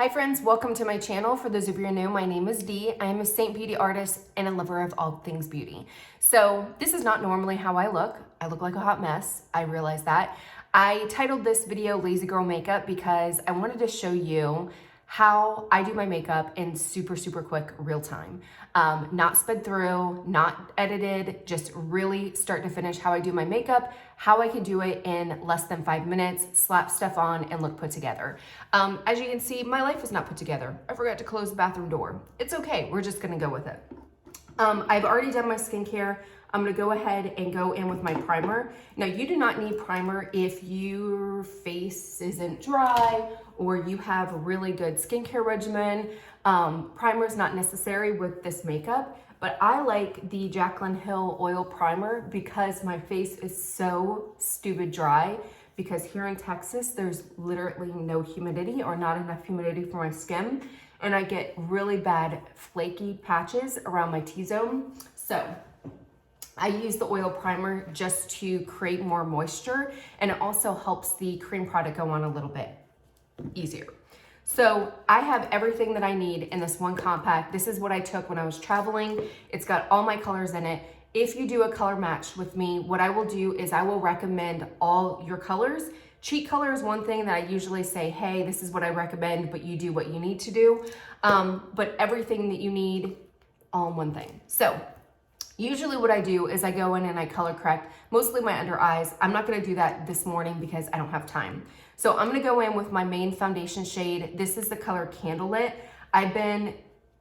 Hi friends, welcome to my channel. For those of you who are new, my name is Dee. I am a Saint Beauty artist and a lover of all things beauty. So this is not normally how I look. I look like a hot mess. I realize that. I titled this video Lazy Girl Makeup because I wanted to show you how I do my makeup in super quick real time. Not sped through, not edited, just really start to finish how I do my makeup, how I can do it in less than 5 minutes, slap stuff on and look put together. As you can see, my life is not put together. I forgot to close the bathroom door. It's okay, we're just gonna go with it. I've already done my skincare. I'm gonna go ahead and go in with my primer. Now, you do not need primer if your face isn't dry or you have a really good skincare regimen. Primer is not necessary with this makeup, but I like the Jaclyn Hill Oil Primer because my face is so stupid dry, because here in Texas, there's literally no humidity or not enough humidity for my skin, and I get really bad flaky patches around my T-zone. So I use the oil primer just to create more moisture, and it also helps the cream product go on a little bit easier. So I have everything that I need in this one compact. This is what I took when I was traveling. It's got all my colors in it. If you do a color match with me, what I will do is I will recommend all your colors. Cheat color is one thing that I usually say, hey, this is what I recommend, but you do what you need to do. But everything that you need, all in one thing. So usually what I do is I go in and I color correct, mostly my under eyes. I'm not gonna do that this morning because I don't have time. So I'm gonna go in with my main foundation shade. This is the color Candlelit. I've been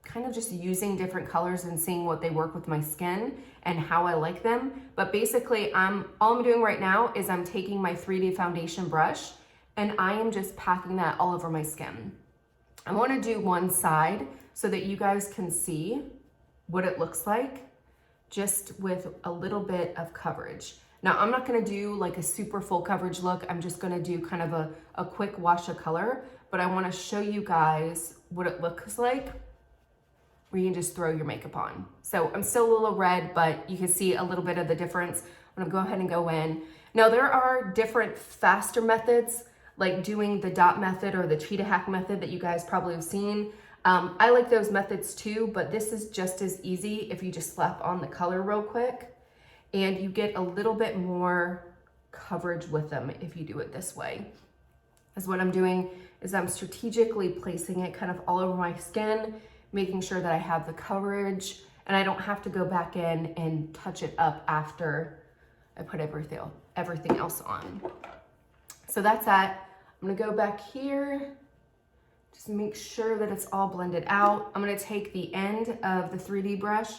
kind of just using different colors and seeing what they work with my skin and how I like them. But basically, all I'm doing right now is I'm taking my 3D foundation brush and I am just packing that all over my skin. I wanna do one side so that you guys can see what it looks like just with a little bit of coverage. Now, I'm not gonna do like a super full coverage look. I'm just gonna do kind of a quick wash of color, but I wanna show you guys what it looks like where you can just throw your makeup on. So I'm still a little red, but you can see a little bit of the difference. I'm gonna go ahead and go in. Now, there are different faster methods, like doing the dot method or the cheetah hack method that you guys probably have seen. I like those methods too, but this is just as easy if you just slap on the color real quick, and you get a little bit more coverage with them if you do it this way. Because what I'm doing is I'm strategically placing it kind of all over my skin, making sure that I have the coverage and I don't have to go back in and touch it up after I put everything else on. So that's that. I'm gonna go back here, just make sure that it's all blended out. I'm gonna take the end of the 3D brush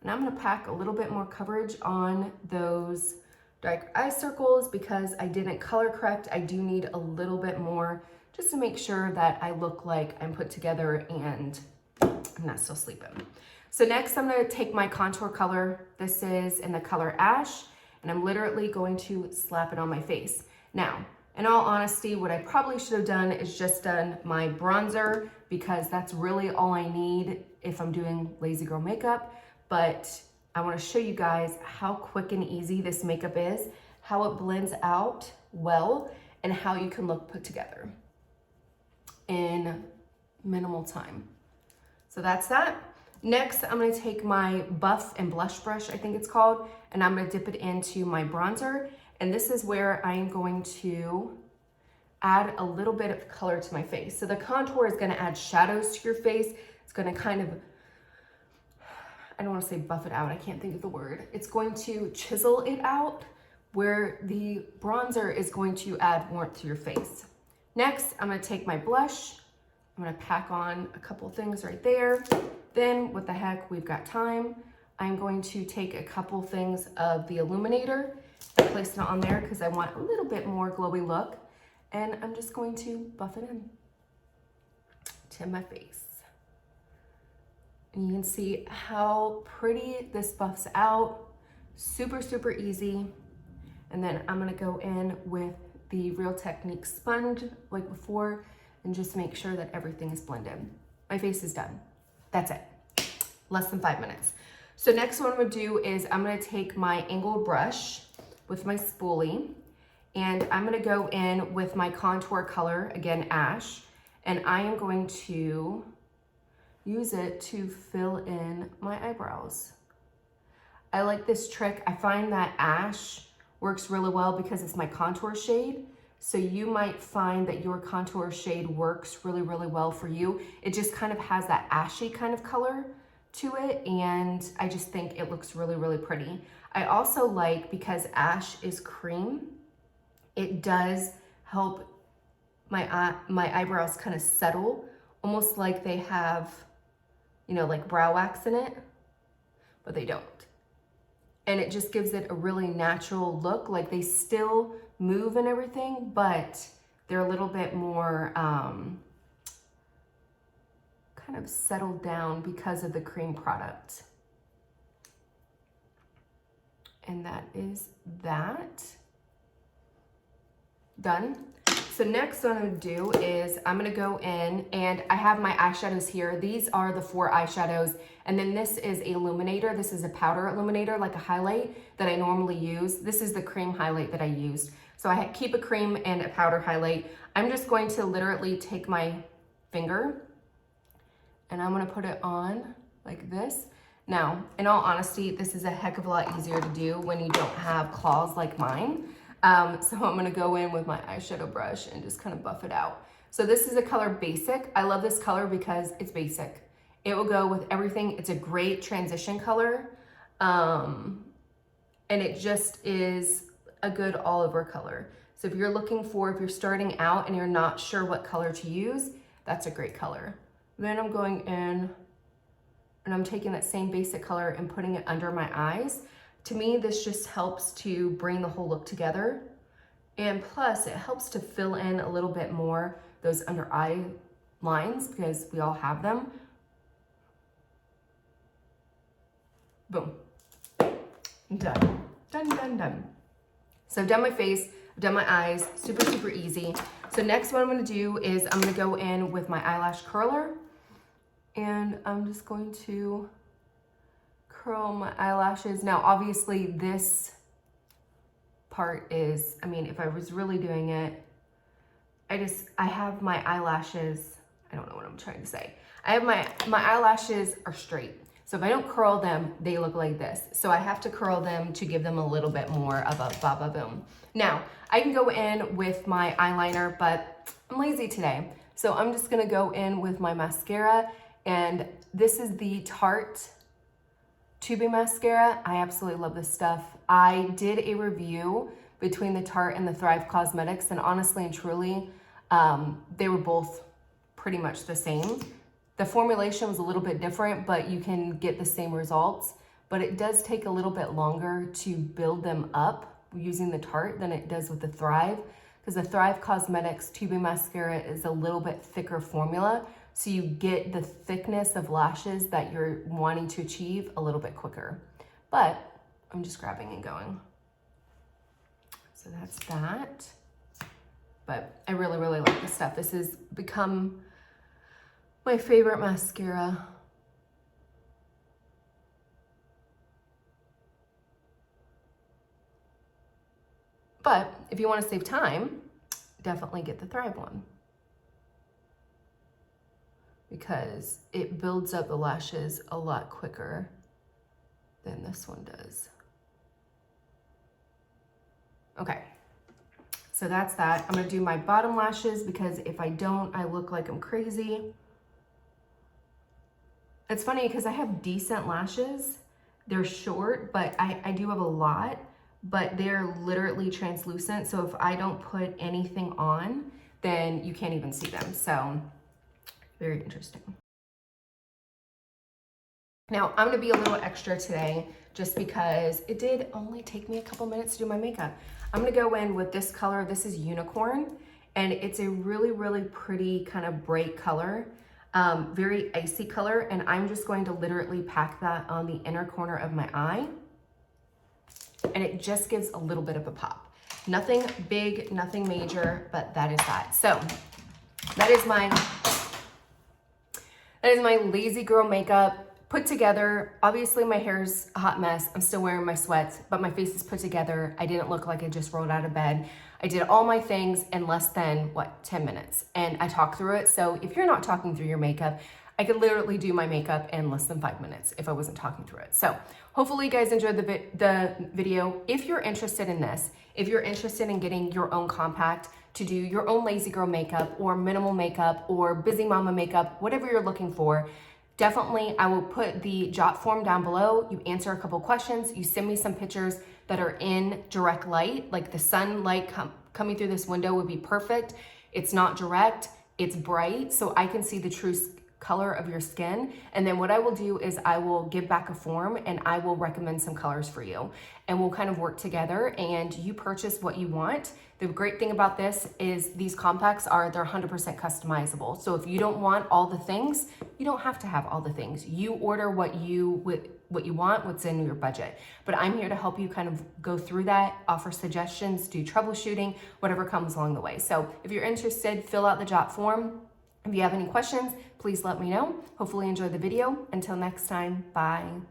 and I'm gonna pack a little bit more coverage on those dark eye circles because I didn't color correct. I do need a little bit more just to make sure that I look like I'm put together and I'm not still sleeping. So next I'm gonna take my contour color. This is in the color Ash, and I'm literally going to slap it on my face. Now, in all honesty, what I probably should have done is just done my bronzer because that's really all I need if I'm doing lazy girl makeup. But I wanna show you guys how quick and easy this makeup is, how it blends out well, and how you can look put together in minimal time. So that's that. Next, I'm gonna take my Buff and Blush brush, I think it's called, and I'm gonna dip it into my bronzer. And this is where I am going to add a little bit of color to my face. So the contour is gonna add shadows to your face. It's gonna kind of, I don't wanna say buff it out, I can't think of the word. It's going to chisel it out, where the bronzer is going to add warmth to your face. Next, I'm gonna take my blush. I'm gonna pack on a couple things right there. Then, what the heck, we've got time. I'm going to take a couple things of the illuminator and place it on there because I want a little bit more glowy look. And I'm just going to buff it in to my face. And you can see how pretty this buffs out. Super easy. And then I'm gonna go in with the Real Technique sponge like before and just make sure that everything is blended. My face is done. That's it. Less than 5 minutes. So next what I'm gonna do is I'm gonna take my angled brush with my spoolie and I'm gonna go in with my contour color, again, Ash, and I am going to use it to fill in my eyebrows. I like this trick. I find that ash works really well because it's my contour shade. So you might find that your contour shade works really, really well for you. It just kind of has that ashy kind of color to it, and I just think it looks really, really pretty. I also like, because ash is cream, it does help my eyebrows kind of settle, almost like they have, you know, like brow wax in it, but they don't. And it just gives it a really natural look. Like they still move and everything, but they're a little bit more kind of settled down because of the cream product. And that is that. Done. So next what I'm gonna do is I'm gonna go in, and I have my eyeshadows here. These are the 4 eyeshadows, and then this is a illuminator. This is a powder illuminator, like a highlight that I normally use. This is the cream highlight that I used. So I keep a cream and a powder highlight. I'm just going to literally take my finger and I'm gonna put it on like this. Now, in all honesty, this is a heck of a lot easier to do when you don't have claws like mine. So I'm gonna go in with my eyeshadow brush and just kind of buff it out. So this is a color Basic. I love this color because it's basic. It will go with everything. It's a great transition color. And it just is a good all over color. So if you're starting out and you're not sure what color to use, that's a great color. Then I'm going in and I'm taking that same basic color and putting it under my eyes. To me, this just helps to bring the whole look together. And plus, it helps to fill in a little bit more those under eye lines, because we all have them. Boom. Done. Done, done, done. So I've done my face, I've done my eyes, super, super easy. So next what I'm gonna do is I'm gonna go in with my eyelash curler, and I'm just going to curl my eyelashes. Now, obviously this part is, I mean, if I was really doing it, I have my eyelashes, I don't know what I'm trying to say. I have my eyelashes are straight. So if I don't curl them, they look like this. So I have to curl them to give them a little bit more of a ba-ba-boom. Now, I can go in with my eyeliner, but I'm lazy today. So I'm just gonna go in with my mascara, and this is the Tarte Tubing Mascara. I absolutely love this stuff. I did a review between the Tarte and the Thrive Cosmetics, and honestly and truly, they were both pretty much the same. The formulation was a little bit different, but you can get the same results. But it does take a little bit longer to build them up using the Tarte than it does with the Thrive, because the Thrive Cosmetics Tubing Mascara is a little bit thicker formula. So you get the thickness of lashes that you're wanting to achieve a little bit quicker. But I'm just grabbing and going. So that's that. But I really, really like this stuff. This has become my favorite mascara. But if you want to save time, definitely get the Thrive one, because it builds up the lashes a lot quicker than this one does. Okay, so that's that. I'm gonna do my bottom lashes, because if I don't, I look like I'm crazy. It's funny because I have decent lashes. They're short, but I do have a lot, but they're literally translucent. So if I don't put anything on, then you can't even see them. So very interesting. Now I'm gonna be a little extra today just because it did only take me a couple minutes to do my makeup. I'm gonna go in with this color. This is Unicorn, and it's a really, really pretty kind of bright color, very icy color. And I'm just going to literally pack that on the inner corner of my eye. And it just gives a little bit of a pop. Nothing big, nothing major, but that is that. So that is my lazy girl makeup put together. Obviously my hair's a hot mess. I'm still wearing my sweats, but my face is put together. I didn't look like I just rolled out of bed. I did all my things in less than, 10 minutes. And I talked through it. So if you're not talking through your makeup, I could literally do my makeup in less than 5 minutes if I wasn't talking through it. So hopefully you guys enjoyed the video. If you're interested in this, if you're interested in getting your own compact to do your own lazy girl makeup or minimal makeup or busy mama makeup, whatever you're looking for, definitely I will put the jot form down below. You answer a couple questions, you send me some pictures that are in direct light, like the sunlight coming through this window would be perfect. It's not direct, it's bright, so I can see the true color of your skin. And then what I will do is I will give back a form and I will recommend some colors for you, and we'll kind of work together and you purchase what you want. The great thing about this is these compacts they're 100% customizable. So if you don't want all the things, you don't have to have all the things. You order what you want, what's in your budget. But I'm here to help you kind of go through that, offer suggestions, do troubleshooting, whatever comes along the way. So if you're interested, fill out the jot form. If you have any questions, please let me know. Hopefully enjoy the video. Until next time, bye.